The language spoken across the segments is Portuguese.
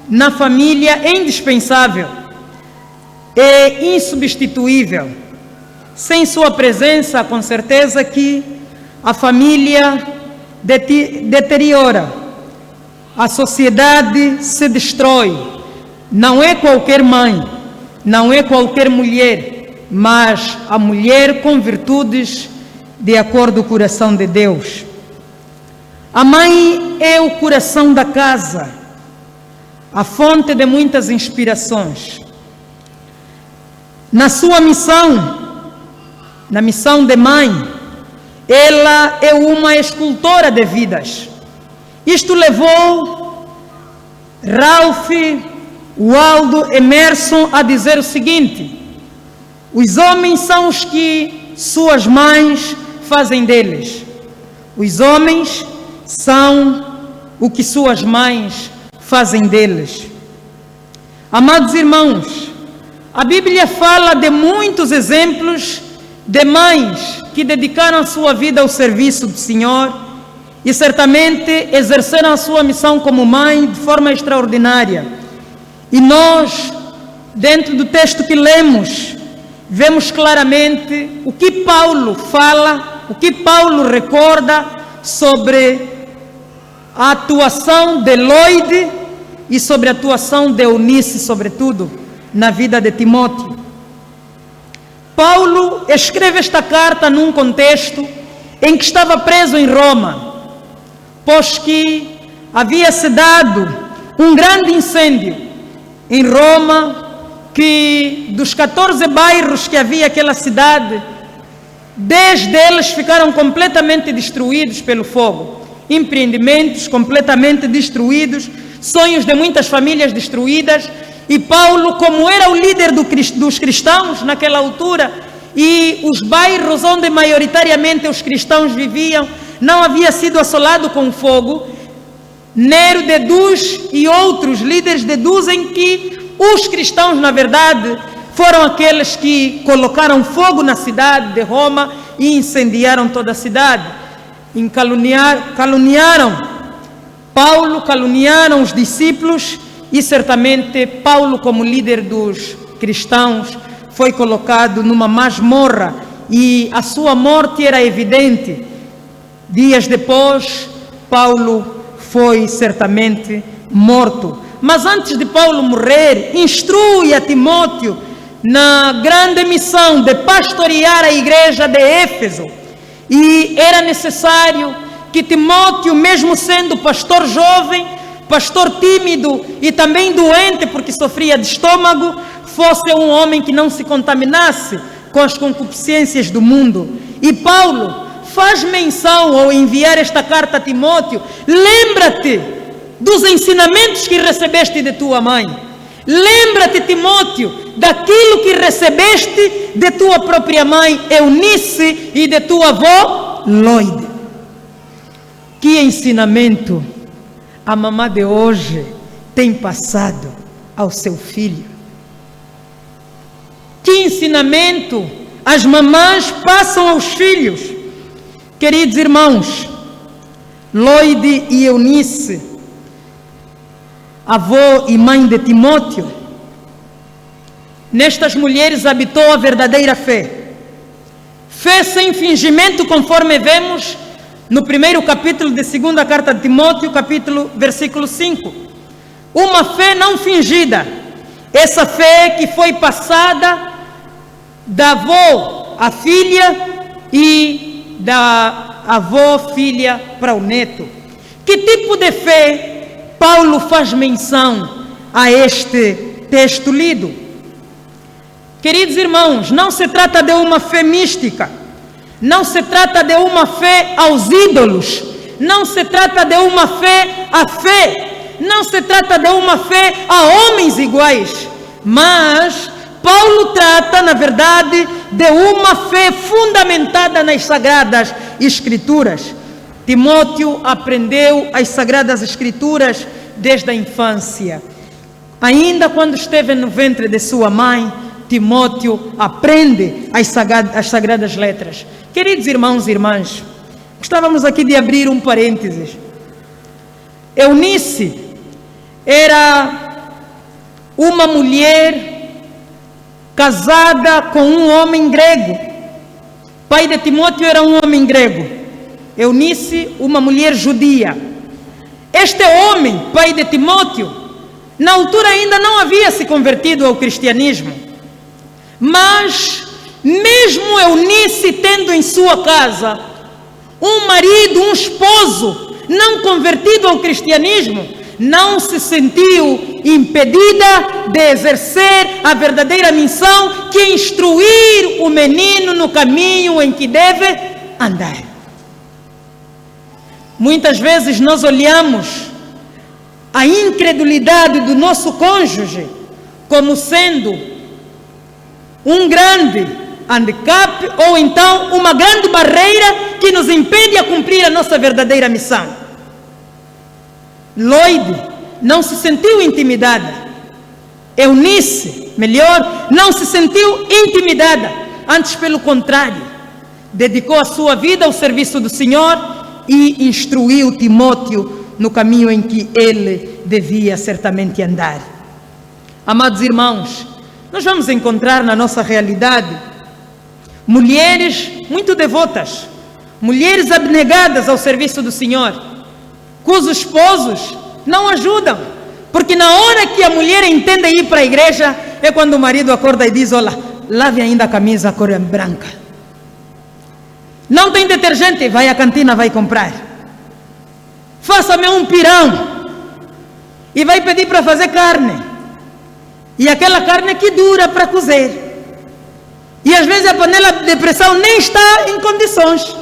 na família é indispensável, é insubstituível. Sem sua presença, com certeza que a família deteriora, a sociedade se destrói. Não é qualquer mãe, não é qualquer mulher, mas a mulher com virtudes de acordo com o coração de Deus. A mãe é o coração da casa, a fonte de muitas inspirações. Na sua missão, na missão de mãe, ela é uma escultora de vidas. Isto levou Ralph Waldo Emerson a dizer o seguinte: os homens são os que suas mães fazem deles. Os homens são o que suas mães fazem deles. Amados irmãos, a Bíblia fala de muitos exemplos de mães que dedicaram a sua vida ao serviço do Senhor e certamente exerceram a sua missão como mãe de forma extraordinária. E nós, dentro do texto que lemos, vemos claramente o que Paulo fala, o que Paulo recorda sobre a atuação de Lloyd e sobre a atuação de Eunice, sobretudo, na vida de Timóteo. Paulo escreve esta carta num contexto em que estava preso em Roma, pois que havia se dado um grande incêndio em Roma, que dos 14 bairros que havia aquela cidade, 10 deles ficaram completamente destruídos pelo fogo. Empreendimentos completamente destruídos, sonhos de muitas famílias destruídas. E Paulo, como era o líder dos cristãos naquela altura, e os bairros onde maioritariamente os cristãos viviam não havia sido assolado com fogo, Nero deduz e outros líderes deduzem que os cristãos, na verdade, foram aqueles que colocaram fogo na cidade de Roma e incendiaram toda a cidade. Caluniaram Paulo, caluniaram os discípulos e certamente Paulo, como líder dos cristãos, foi colocado numa masmorra e a sua morte era evidente. Dias depois, Paulo foi certamente morto. Mas antes de Paulo morrer, instrui a Timóteo na grande missão de pastorear a igreja de Éfeso. E era necessário que Timóteo, mesmo sendo pastor jovem, pastor tímido e também doente porque sofria de estômago, fosse um homem que não se contaminasse com as concupiscências do mundo. E Paulo faz menção ao enviar esta carta a Timóteo: lembra-te dos ensinamentos que recebeste de tua mãe. Lembra-te, Timóteo, daquilo que recebeste de tua própria mãe Eunice e de tua avó Lloyd. Que ensinamento a mamã de hoje tem passado ao seu filho? Que ensinamento as mamães passam aos filhos? Queridos irmãos, Lloyd e Eunice, avó e mãe de Timóteo, nestas mulheres habitou a verdadeira fé. Fé sem fingimento, conforme vemos no primeiro capítulo de 2ª carta de Timóteo, versículo 5. Uma fé não fingida. Essa fé que foi passada da avó à filha e da avó filha para o neto. Que tipo de fé Paulo faz menção a este texto lido? Queridos irmãos, não se trata de uma fé mística, não se trata de uma fé aos ídolos, não se trata de uma fé à fé, não se trata de uma fé a homens iguais, mas Paulo trata, na verdade, de uma fé fundamentada nas Sagradas Escrituras. Timóteo aprendeu as Sagradas Escrituras desde a infância. Ainda quando esteve no ventre de sua mãe, Timóteo aprende as Sagradas Letras. Queridos irmãos e irmãs, gostávamos aqui de abrir um parênteses. Eunice era uma mulher casada com um homem grego. Pai de Timóteo era um homem grego. Eunice, uma mulher judia. Este homem, pai de Timóteo, na altura ainda não havia se convertido ao cristianismo. Mas, mesmo Eunice tendo em sua casa um marido, um esposo, não convertido ao cristianismo, não se sentiu impedida de exercer a verdadeira missão, que é instruir o menino no caminho em que deve andar. Muitas vezes nós olhamos a incredulidade do nosso cônjuge como sendo um grande handicap ou então uma grande barreira que nos impede a cumprir a nossa verdadeira missão. Lloyd não se sentiu intimidada. Eunice, melhor, não se sentiu intimidada. Antes, pelo contrário, dedicou a sua vida ao serviço do Senhor e instruiu Timóteo no caminho em que ele devia certamente andar. Amados irmãos, nós vamos encontrar na nossa realidade mulheres muito devotas, mulheres abnegadas ao serviço do Senhor, cujos esposos não ajudam, porque na hora que a mulher entende ir para a igreja, é quando o marido acorda e diz: olha, lave ainda a camisa, a cor é branca. Não tem detergente, vai à cantina, vai comprar. Faça-me um pirão. E vai pedir para fazer carne. E aquela carne que dura para cozer. E às vezes a panela de pressão nem está em condições,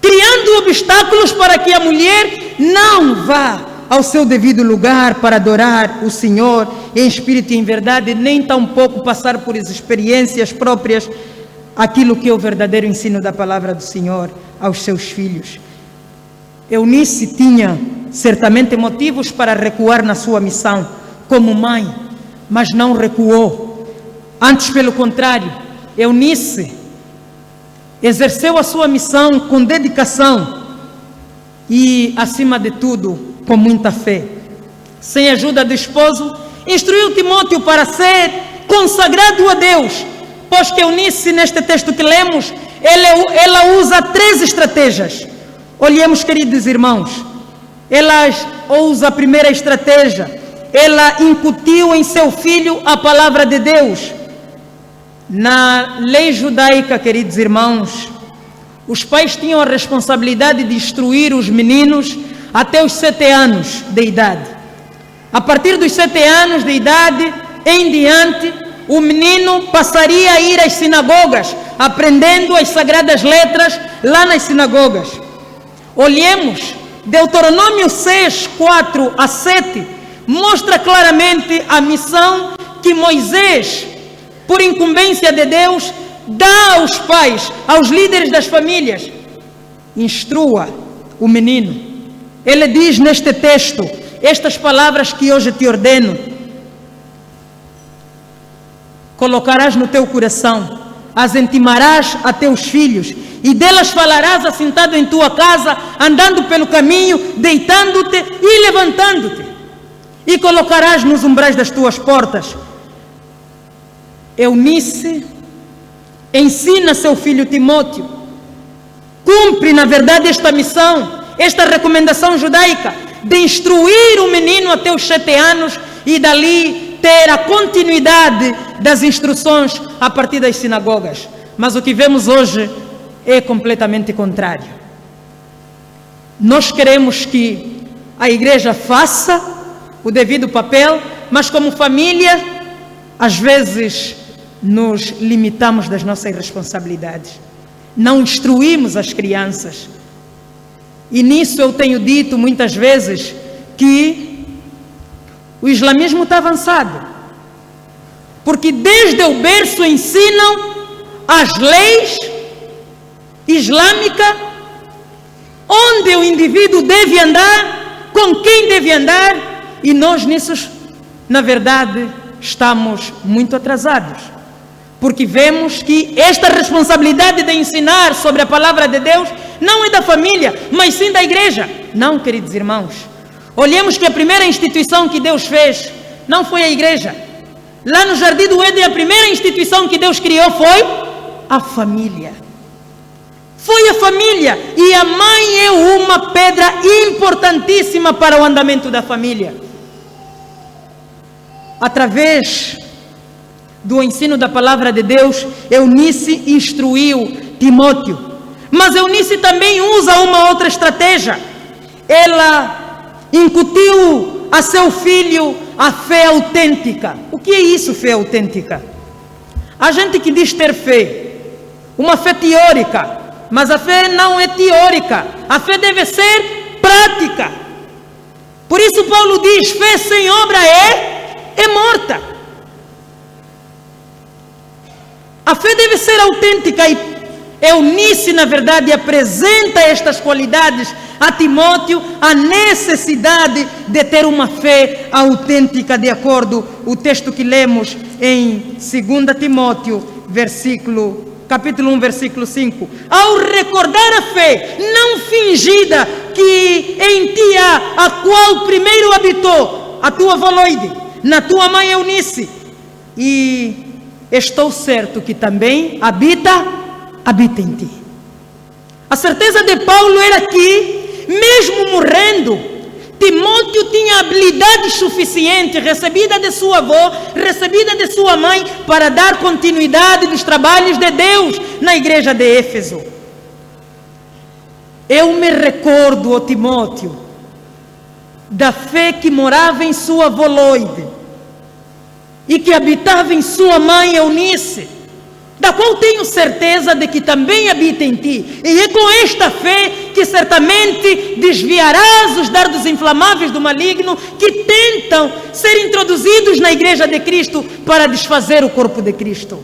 criando obstáculos para que a mulher não vá ao seu devido lugar para adorar o Senhor em espírito e em verdade, nem tampouco passar por experiências próprias, aquilo que é o verdadeiro ensino da palavra do Senhor aos seus filhos. Eunice tinha certamente motivos para recuar na sua missão como mãe, mas não recuou. Antes, pelo contrário, Eunice exerceu a sua missão com dedicação e, acima de tudo, com muita fé. Sem a ajuda do esposo, instruiu Timóteo para ser consagrado a Deus, pois que Eunice, neste texto que lemos, ela usa 3 estratégias. Olhemos, queridos irmãos, ela usa a primeira estratégia. Ela incutiu em seu filho a palavra de Deus. Na lei judaica, queridos irmãos, os pais tinham a responsabilidade de instruir os meninos até os 7 anos de idade. A partir dos 7 anos de idade em diante, o menino passaria a ir às sinagogas, aprendendo as sagradas letras lá nas sinagogas. Olhemos, Deuteronômio 6, 4 a 7, mostra claramente a missão que Moisés, por incumbência de Deus, dá aos pais, aos líderes das famílias. Instrua o menino. Ele diz neste texto estas palavras que hoje te ordeno: colocarás no teu coração, as intimarás a teus filhos, e delas falarás assentado em tua casa, andando pelo caminho, deitando-te e levantando-te, e colocarás nos umbrais das tuas portas. Eunice ensina seu filho Timóteo, cumpre na verdade esta missão, esta recomendação judaica, de instruir o menino até os 7 anos e dali ter a continuidade das instruções a partir das sinagogas. Mas o que vemos hoje é completamente contrário. Nós queremos que a igreja faça o devido papel, mas como família, às vezes nos limitamos das nossas responsabilidades. Não instruímos as crianças. E nisso eu tenho dito muitas vezes que o islamismo está avançado, porque desde o berço ensinam as leis islâmicas, onde o indivíduo deve andar, com quem deve andar, e nós nisso, na verdade, estamos muito atrasados, porque vemos que esta responsabilidade de ensinar sobre a palavra de Deus não é da família, mas sim da igreja. Não, queridos irmãos, olhemos que a primeira instituição que Deus fez não foi a igreja. Lá no Jardim do Éden, a primeira instituição que Deus criou foi a família. Foi a família. E a mãe é uma pedra importantíssima para o andamento da família. Através do ensino da palavra de Deus, Eunice instruiu Timóteo. Mas Eunice também usa uma outra estratégia. Ela incutiu a seu filho a fé autêntica. O que é isso, fé autêntica? A gente que diz ter fé, uma fé teórica, mas a fé não é teórica. A fé deve ser prática. Por isso Paulo diz, fé sem obra é morta. A fé deve ser autêntica e Eunice, na verdade, apresenta estas qualidades a Timóteo, a necessidade de ter uma fé autêntica, de acordo com o texto que lemos em 2 Timóteo, capítulo 1, versículo 5. Ao recordar a fé não fingida que em ti há, a qual primeiro habitou a tua avó Loide, na tua mãe Eunice, e estou certo que também habita em ti. A certeza de Paulo era que, mesmo morrendo, Timóteo tinha habilidade suficiente, recebida de sua avó, recebida de sua mãe, para dar continuidade dos trabalhos de Deus na igreja de Éfeso. Eu me recordo, ó Timóteo, da fé que morava em sua avó Loide e que habitava em sua mãe Eunice, da qual tenho certeza de que também habita em ti. E é com esta fé que certamente desviarás os dardos inflamáveis do maligno que tentam ser introduzidos na igreja de Cristo para desfazer o corpo de Cristo.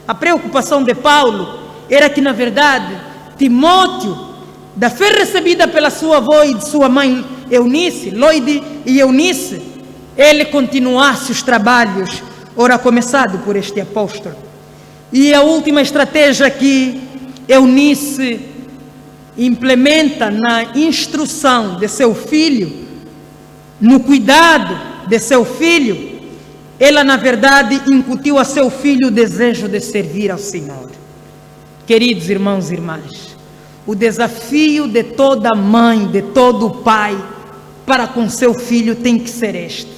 A preocupação de Paulo era que, na verdade, Timóteo, da fé recebida pela sua avó e de sua mãe Eunice, Loide e Eunice, ele continuasse os trabalhos, ora começado por este apóstolo. E a última estratégia que Eunice implementa na instrução de seu filho, no cuidado de seu filho, ela na verdade incutiu a seu filho o desejo de servir ao Senhor. Queridos irmãos e irmãs, o desafio de toda mãe, de todo pai, para com seu filho tem que ser este: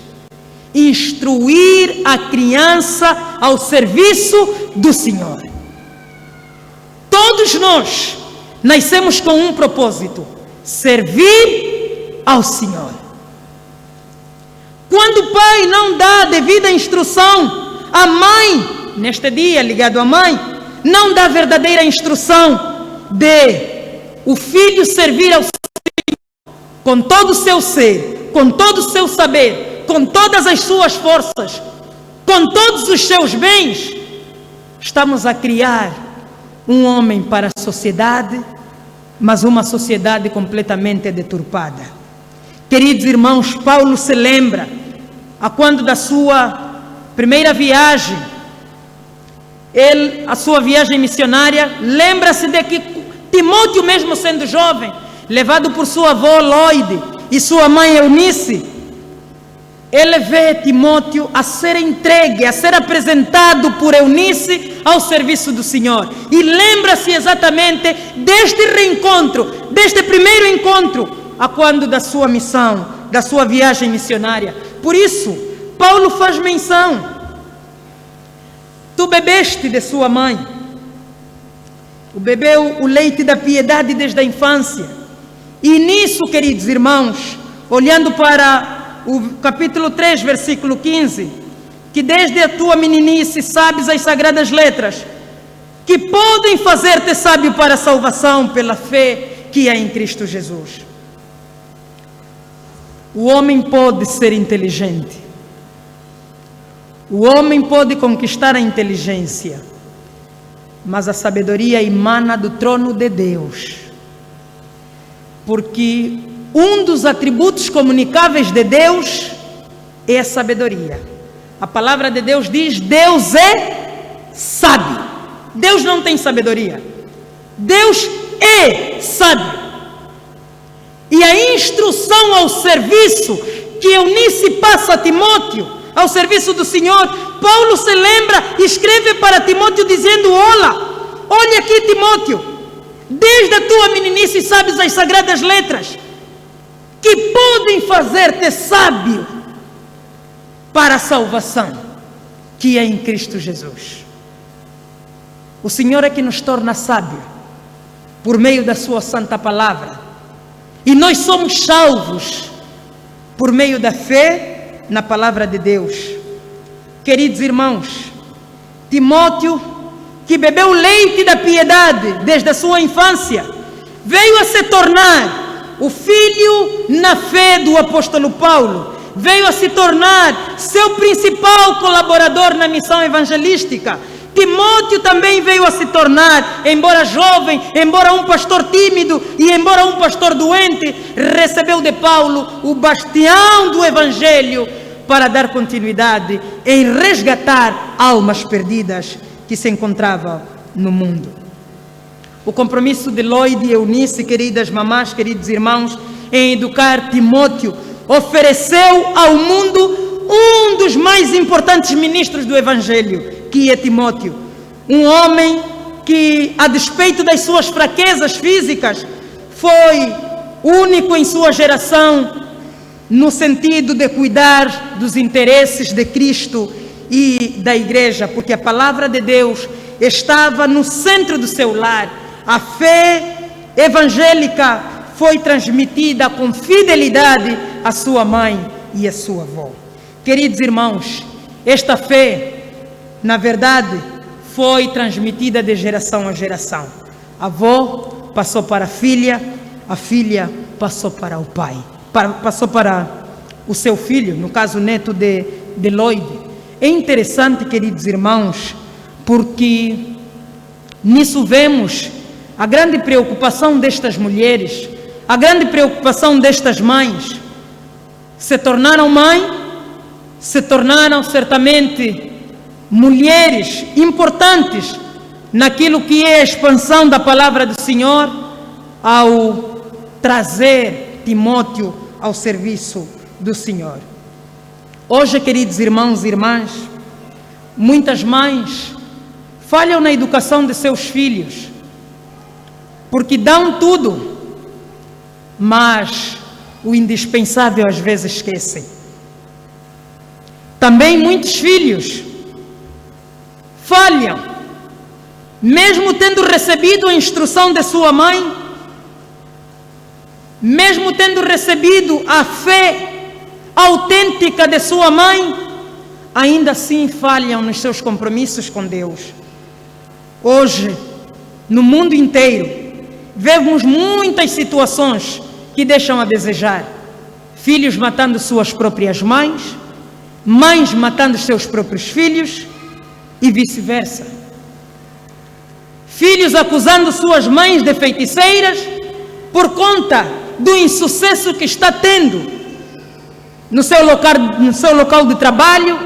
instruir a criança ao serviço do Senhor. Todos nós nascemos com um propósito: servir ao Senhor. Quando o pai não dá a devida instrução, a mãe, neste dia ligado à mãe, não dá a verdadeira instrução de o filho servir ao Senhor com todo o seu ser, com todo o seu saber, com todas as suas forças, com todos os seus bens, estamos a criar um homem para a sociedade, mas uma sociedade completamente deturpada. Queridos irmãos, Paulo se lembra, a quando da sua primeira viagem, a sua viagem missionária, lembra-se de que Timóteo, mesmo sendo jovem, levado por sua avó Loide e sua mãe Eunice, ele vê Timóteo a ser entregue, a ser apresentado por Eunice ao serviço do Senhor. E lembra-se exatamente deste reencontro, deste primeiro encontro, a quando da sua missão, da sua viagem missionária. Por isso, Paulo faz menção: tu bebeste de sua mãe, bebeu o leite da piedade desde a infância. E nisso, queridos irmãos, olhando para o capítulo 3, versículo 15, que desde a tua meninice sabes as sagradas letras, que podem fazer-te sábio para a salvação pela fé que há em Cristo Jesus. O homem pode ser inteligente, o homem pode conquistar a inteligência, mas a sabedoria emana do trono de Deus, porque um dos atributos comunicáveis de Deus é a sabedoria. A palavra de Deus diz: Deus é sábio. Deus não tem sabedoria, Deus é sábio. E a instrução ao serviço que Eunice passa a Timóteo ao serviço do Senhor, Paulo se lembra e escreve para Timóteo dizendo: olha aqui, Timóteo, desde a tua meninice sabes as sagradas letras, que podem fazer-te sábio para a salvação que é em Cristo Jesus. O Senhor é que nos torna sábio por meio da sua santa palavra, e nós somos salvos por meio da fé na palavra de Deus. Queridos irmãos, Timóteo, que bebeu leite da piedade desde a sua infância, veio a se tornar o filho na fé do apóstolo Paulo, veio a se tornar seu principal colaborador na missão evangelística. Timóteo também veio a se tornar, embora jovem, embora um pastor tímido e embora um pastor doente, recebeu de Paulo o bastião do evangelho para dar continuidade em resgatar almas perdidas que se encontravam no mundo. O compromisso de Lloyd e Eunice, queridas mamás, queridos irmãos, em educar Timóteo, ofereceu ao mundo um dos mais importantes ministros do evangelho, que é Timóteo, um homem que, a despeito das suas fraquezas físicas, foi único em sua geração no sentido de cuidar dos interesses de Cristo e da igreja, porque a palavra de Deus estava no centro do seu lar. A fé evangélica foi transmitida com fidelidade à sua mãe e à sua avó. Queridos irmãos, esta fé, na verdade, foi transmitida de geração a geração. A avó passou para a filha passou para o pai, passou para o seu filho, no caso neto de Lloyd. É interessante, queridos irmãos, porque nisso vemos a grande preocupação destas mulheres, a grande preocupação destas mães. Se tornaram mãe, se tornaram certamente mulheres importantes naquilo que é a expansão da palavra do Senhor, ao trazer Timóteo ao serviço do Senhor. Hoje, queridos irmãos e irmãs, muitas mães falham na educação de seus filhos, porque dão tudo, mas o indispensável às vezes esquecem. Também muitos filhos falham, mesmo tendo recebido a instrução de sua mãe, mesmo tendo recebido a fé autêntica de sua mãe, ainda assim falham nos seus compromissos com Deus. Hoje, no mundo inteiro, vemos muitas situações que deixam a desejar. Filhos matando suas próprias mães, mães matando seus próprios filhos e vice-versa. Filhos acusando suas mães de feiticeiras por conta do insucesso que está tendo no seu local de trabalho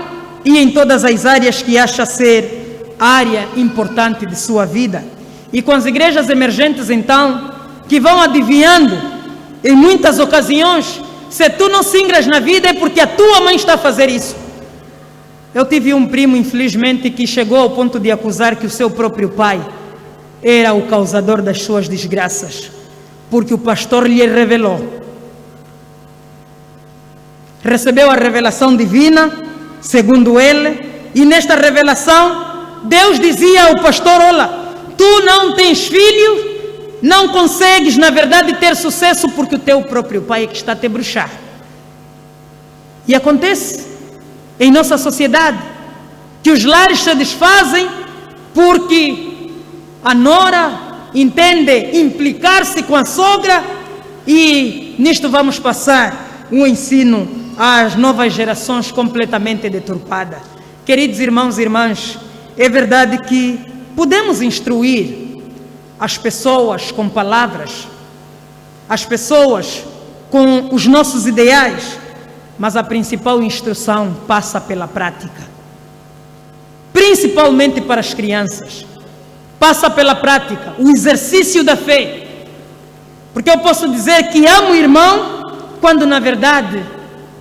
e em todas as áreas que acha ser área importante de sua vida. E com as igrejas emergentes, então, que vão adivinhando, em muitas ocasiões, se tu não singras na vida é porque a tua mãe está a fazer isso. Eu tive um primo, infelizmente, que chegou ao ponto de acusar que o seu próprio pai era o causador das suas desgraças, porque o pastor lhe revelou. Recebeu a revelação divina, segundo ele, e nesta revelação, Deus dizia ao pastor: olha, tu não tens filho, não consegues, na verdade, ter sucesso porque o teu próprio pai é que está a te bruxar. E acontece em nossa sociedade que os lares se desfazem porque a nora entende implicar-se com a sogra, e nisto vamos passar um ensino às novas gerações completamente deturpada. Queridos irmãos e irmãs, é verdade que podemos instruir as pessoas com palavras, as pessoas com os nossos ideais, mas a principal instrução passa pela prática. Principalmente para as crianças, passa pela prática, o exercício da fé. Porque eu posso dizer que amo o irmão, quando na verdade,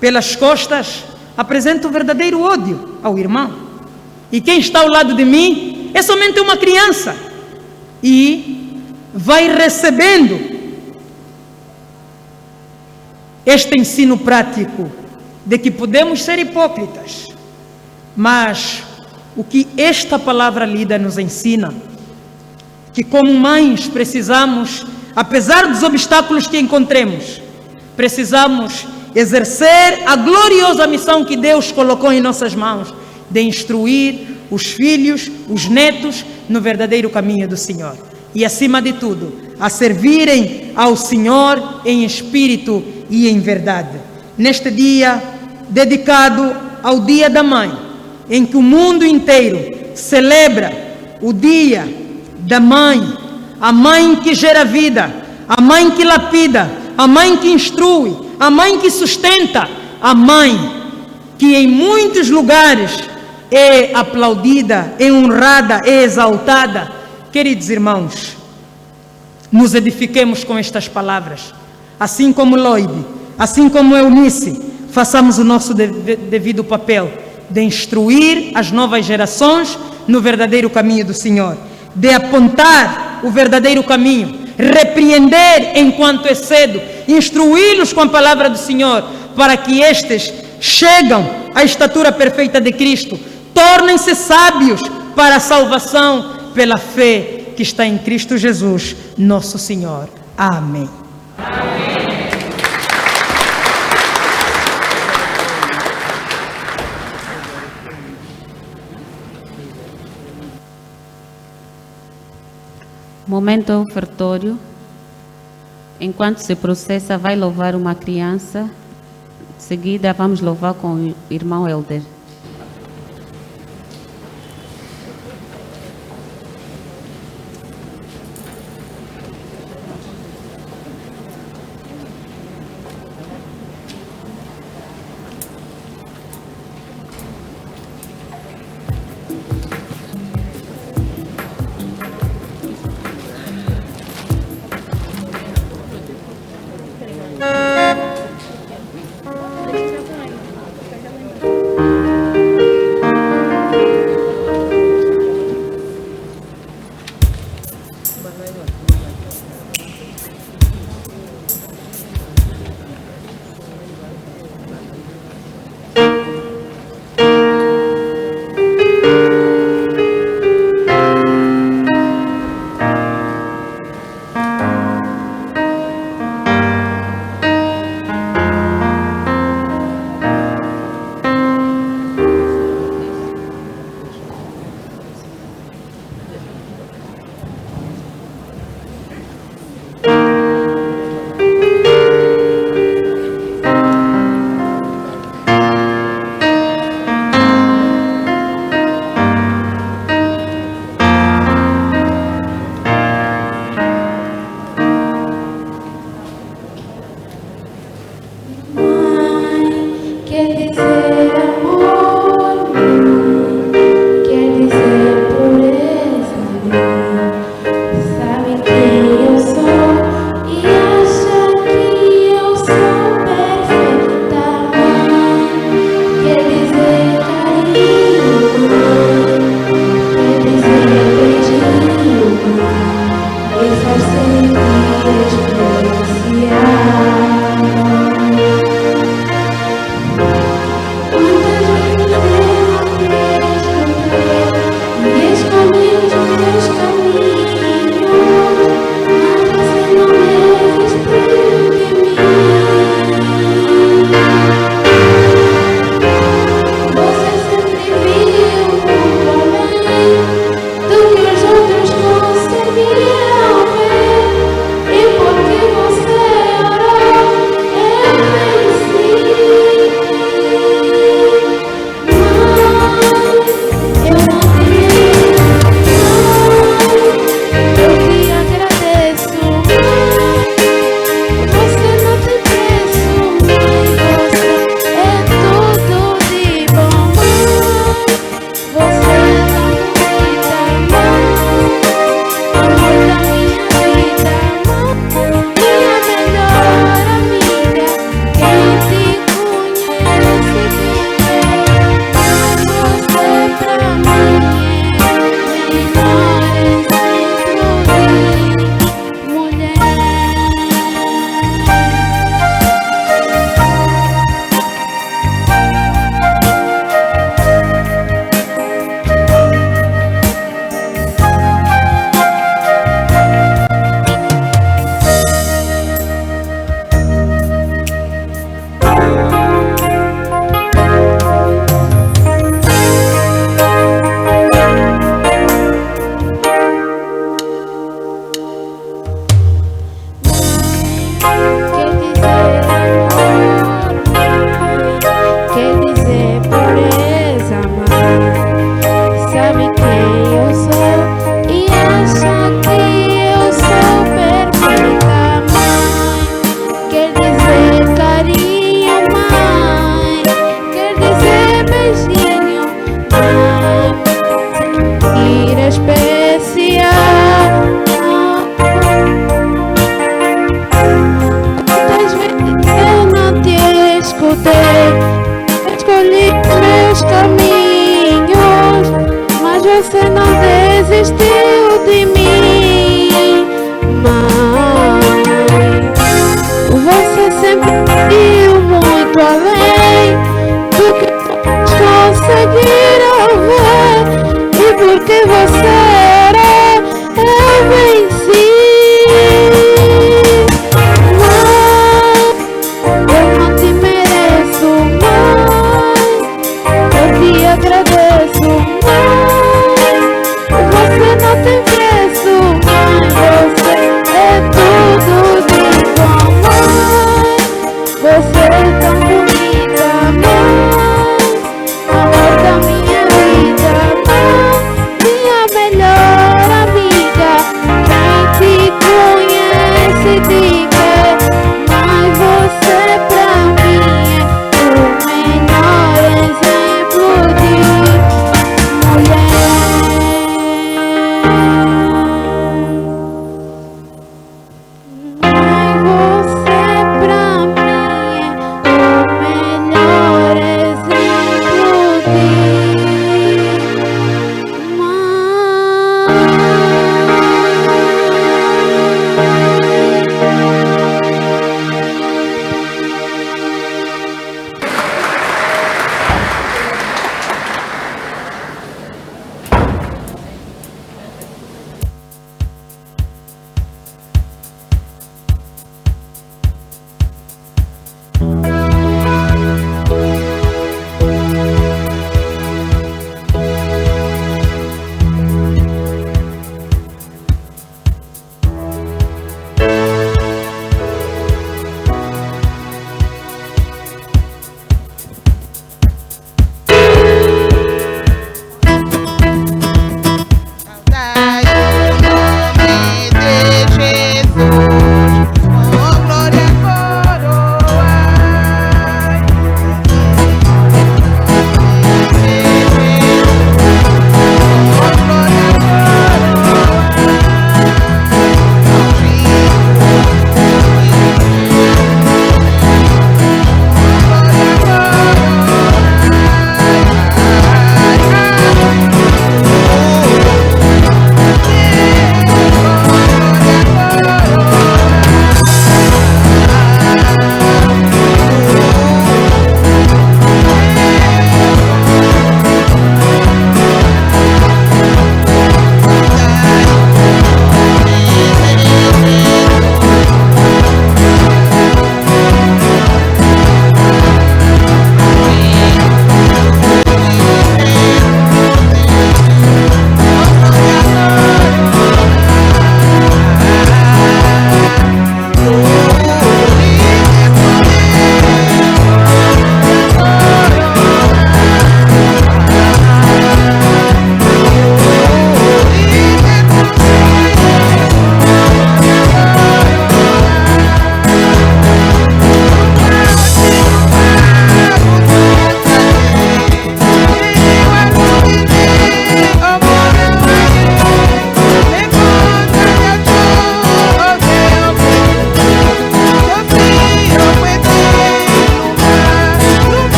pelas costas, apresenta o verdadeiro ódio ao irmão. E quem está ao lado de mim é somente uma criança. E vai recebendo este ensino prático de que podemos ser hipócritas. Mas o que esta palavra lida nos ensina, que como mães precisamos, apesar dos obstáculos que encontremos, precisamos exercer a gloriosa missão que Deus colocou em nossas mãos, de instruir os filhos, os netos, no verdadeiro caminho do Senhor. E acima de tudo, a servirem ao Senhor em espírito e em verdade. Neste dia dedicado ao Dia da Mãe, em que o mundo inteiro celebra o Dia da Mãe, a mãe que gera vida, a mãe que lapida, a mãe que instrui, a mãe que sustenta, a mãe que em muitos lugares é aplaudida, é honrada, é exaltada. Queridos irmãos, nos edifiquemos com estas palavras, assim como Lloyd, assim como Eunice, façamos o nosso devido papel de instruir as novas gerações no verdadeiro caminho do Senhor, de apontar o verdadeiro caminho, repreender enquanto é cedo, instruí-los com a palavra do Senhor, para que estes chegam à estatura perfeita de Cristo, tornem-se sábios para a salvação pela fé que está em Cristo Jesus, nosso Senhor. Amém. Momento ofertório. Enquanto se processa, vai louvar uma criança. Em seguida, vamos louvar com o irmão Helder.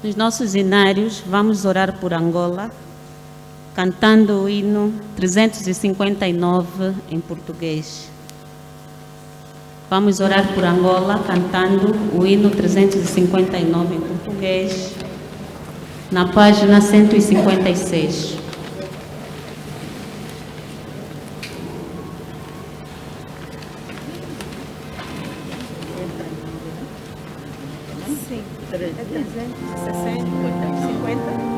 Nos nossos inários, vamos orar por Angola, cantando o hino 359 em português. Vamos orar por Angola, cantando o hino 359 em português, na página 156. Sim, é 360, 50.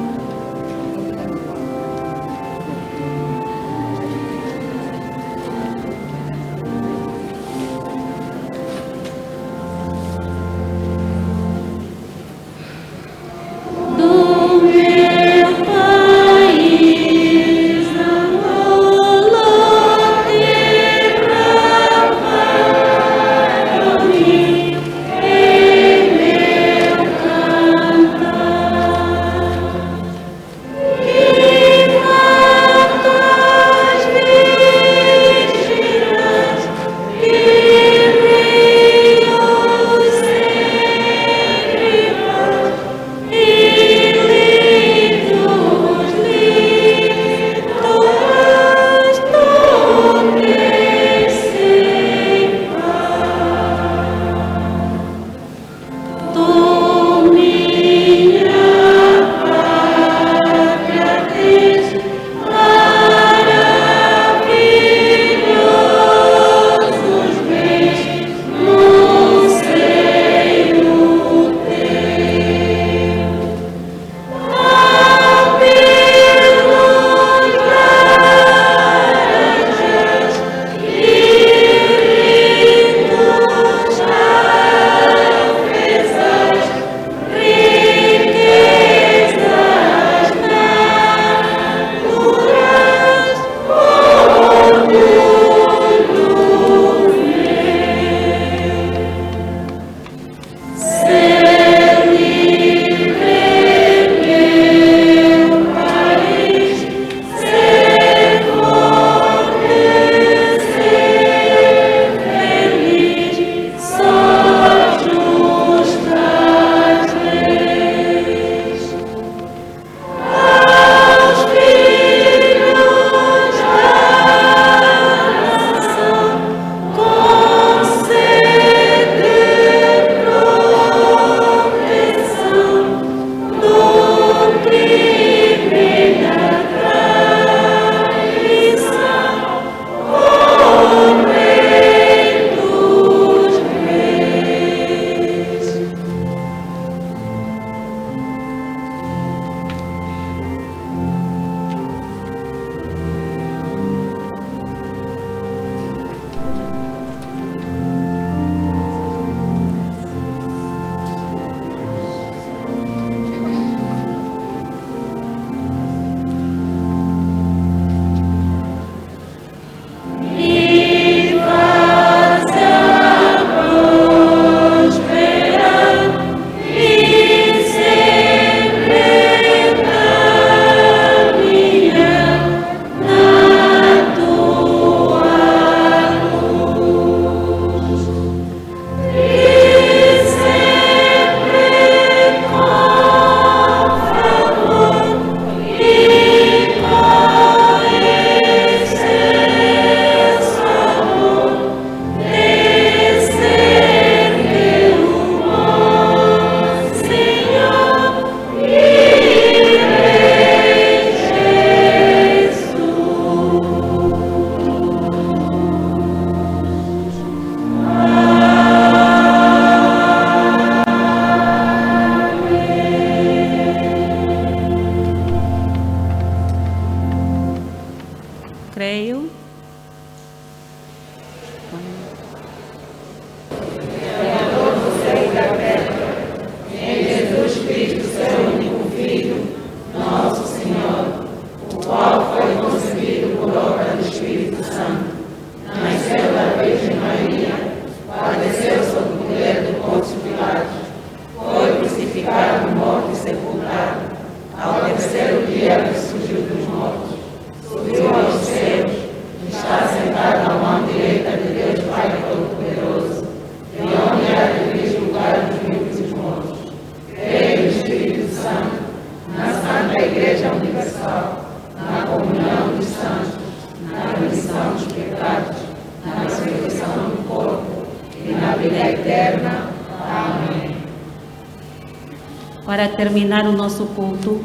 Para terminar o nosso culto,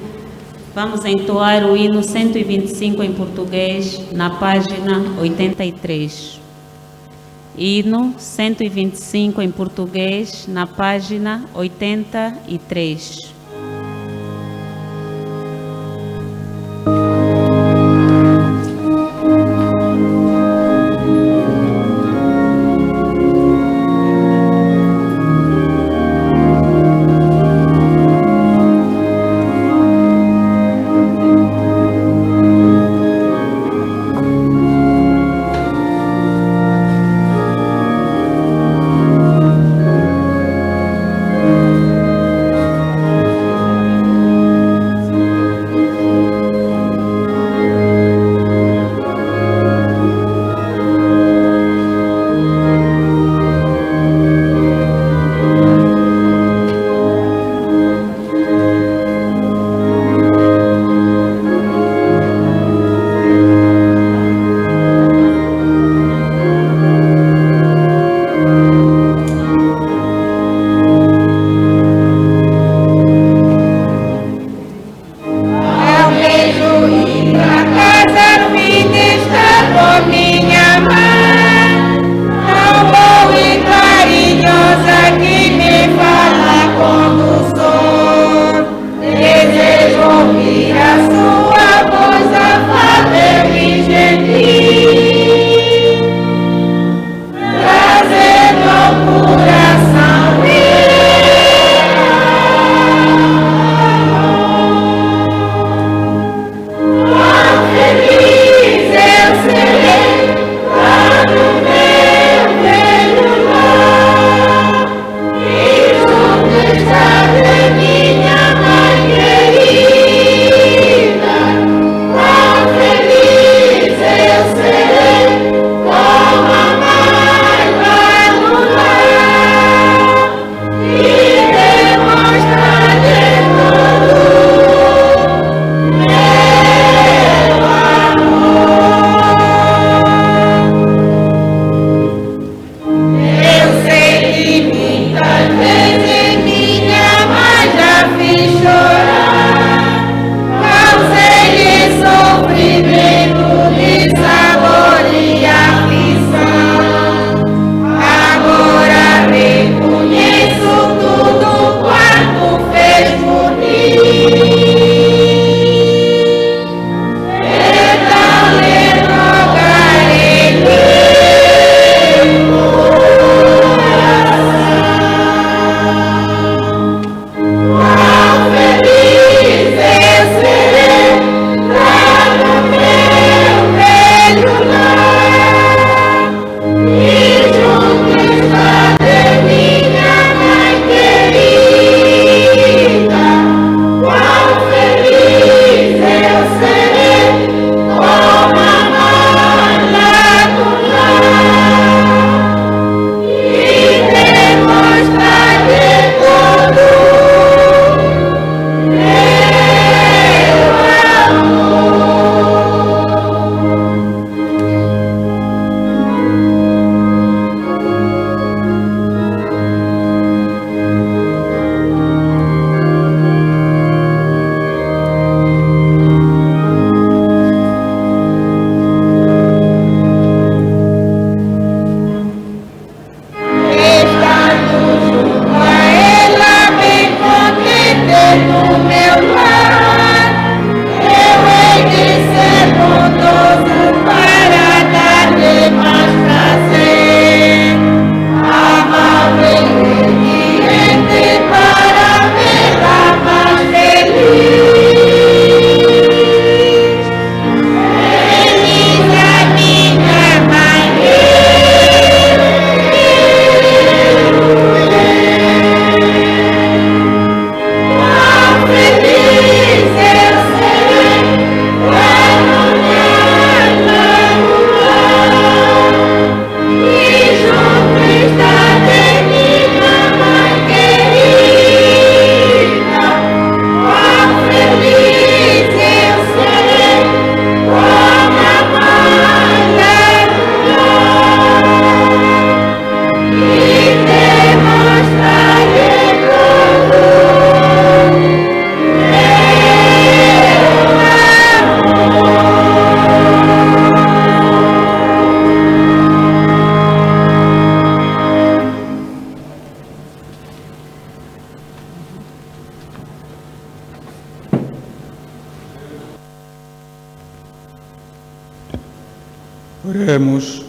vamos entoar o hino 125 em português, na página 83. Hino 125 em português, na página 83. Oremos.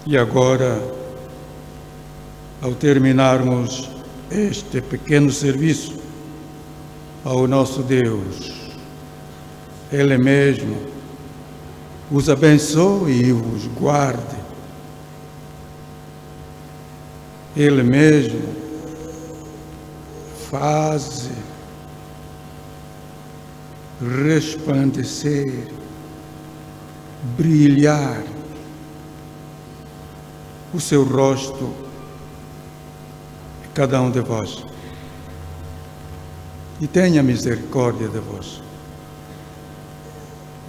E agora, ao terminarmos este pequeno serviço ao nosso Deus, Ele mesmo os abençoe e os guarde. Ele mesmo faz resplandecer, brilhar o seu rosto em cada um de vós e tenha misericórdia de vós.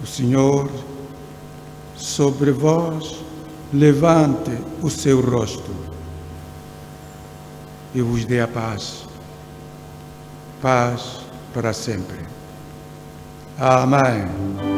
O Senhor sobre vós levante o seu rosto e vos dê a paz, paz para sempre. Amém.